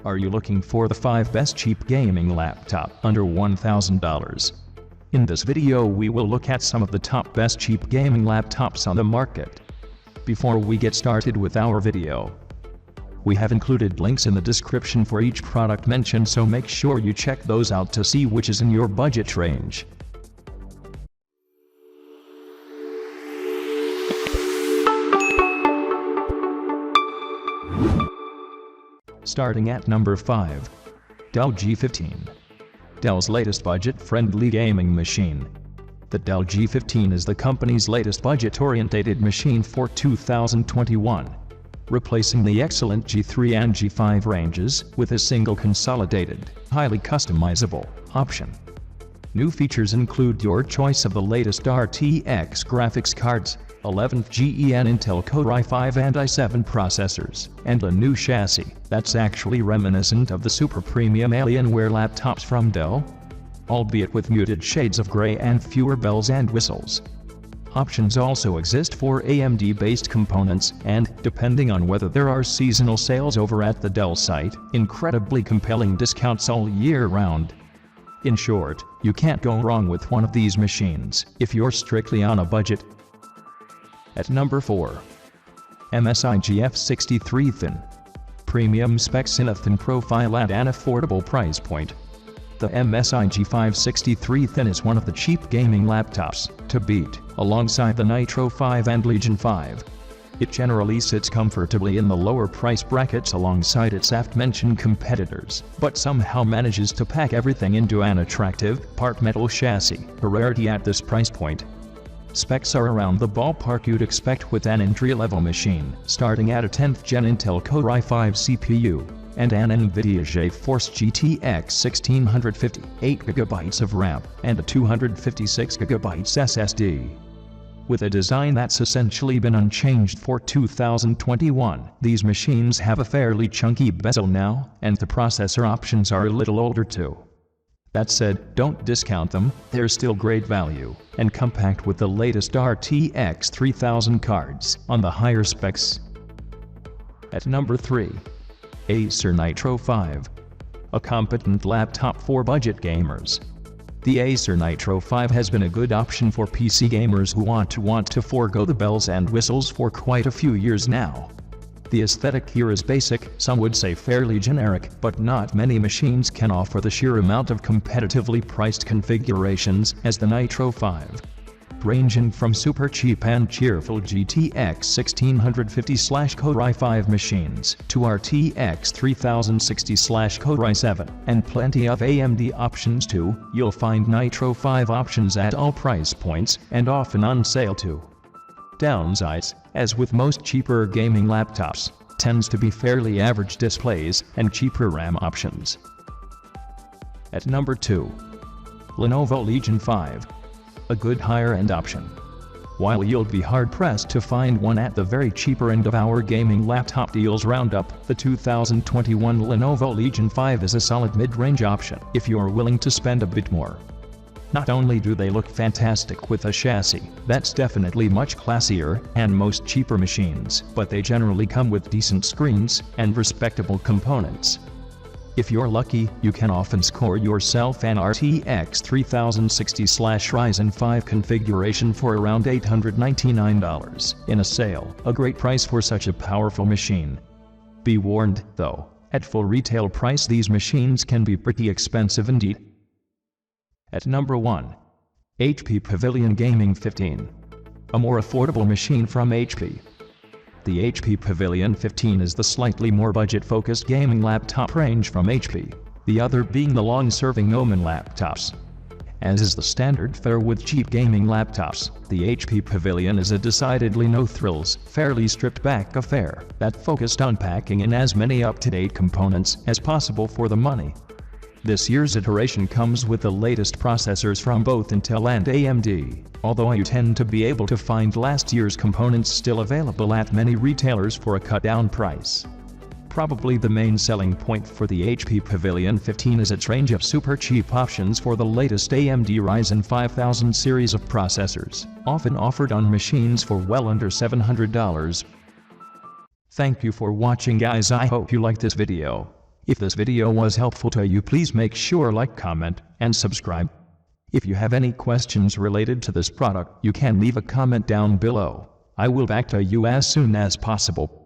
Are you looking for the 5 best cheap gaming laptop under $1,000? In this video we will look at some of the top best cheap gaming laptops on the market. Before we get started with our video, we have included links in the description for each product mentioned, so make sure you check those out to see which is in your budget range. Starting at number 5. Dell G15. Dell's latest budget-friendly gaming machine. The Dell G15 is the company's latest budget-oriented machine for 2021, replacing the excellent G3 and G5 ranges with a single consolidated, highly customizable option. New features include your choice of the latest RTX graphics cards, 11th Gen Intel Core i5 and i7 processors, and a new chassis that's actually reminiscent of the super premium Alienware laptops from Dell, albeit with muted shades of gray and fewer bells and whistles. Options also exist for AMD-based components and, depending on whether there are seasonal sales over at the Dell site, incredibly compelling discounts all year round. In short, you can't go wrong with one of these machines if you're strictly on a budget. At number 4. MSI GF63 Thin. Premium specs in a thin profile at an affordable price point. The MSI GF63 Thin is one of the cheap gaming laptops to beat, alongside the Nitro 5 and Legion 5. It generally sits comfortably in the lower price brackets alongside its aforementioned competitors, but somehow manages to pack everything into an attractive, part metal chassis, a rarity at this price point. Specs are around the ballpark you'd expect with an entry-level machine, starting at a 10th Gen Intel Core i5 CPU, and an NVIDIA GeForce GTX 1650, 8GB of RAM, and a 256GB SSD. With a design that's essentially been unchanged for 2021, these machines have a fairly chunky bezel now, and the processor options are a little older too. That said, don't discount them, they're still great value, and compact with the latest RTX 3000 cards on the higher specs. At number 3. Acer Nitro 5. A competent laptop for budget gamers. The Acer Nitro 5 has been a good option for PC gamers who want to forego the bells and whistles for quite a few years now. The aesthetic here is basic, some would say fairly generic, but not many machines can offer the sheer amount of competitively priced configurations as the Nitro 5. Ranging from super cheap and cheerful GTX 1650/Core i5 machines to RTX 3060/Core i7 and plenty of AMD options too, you'll find Nitro 5 options at all price points and often on sale too. Downsides, as with most cheaper gaming laptops, tends to be fairly average displays and cheaper RAM options. At number 2. Lenovo Legion 5. A good higher-end option. While you'll be hard-pressed to find one at the very cheaper end of our gaming laptop deals roundup, the 2021 Lenovo Legion 5 is a solid mid-range option if you're willing to spend a bit more. Not only do they look fantastic with a chassis that's definitely much classier than most cheaper machines, but they generally come with decent screens and respectable components. If you're lucky, you can often score yourself an RTX 3060/Ryzen 5 configuration for around $899 in a sale, a great price for such a powerful machine. Be warned, though, at full retail price these machines can be pretty expensive indeed. At number 1. HP Pavilion Gaming 15. A more affordable machine from HP. The HP Pavilion 15 is the slightly more budget-focused gaming laptop range from HP, the other being the long-serving Omen laptops. As is the standard fare with cheap gaming laptops, the HP Pavilion is a decidedly no-thrills, fairly stripped-back affair that focused on packing in as many up-to-date components as possible for the money. This year's iteration comes with the latest processors from both Intel and AMD, although you tend to be able to find last year's components still available at many retailers for a cut-down price. Probably the main selling point for the HP Pavilion 15 is its range of super cheap options for the latest AMD Ryzen 5000 series of processors, often offered on machines for well under $700. Thank you for watching guys, I hope you liked this video. If this video was helpful to you, please make sure like, comment, and subscribe. If you have any questions related to this product, you can leave a comment down below. I will back to you as soon as possible.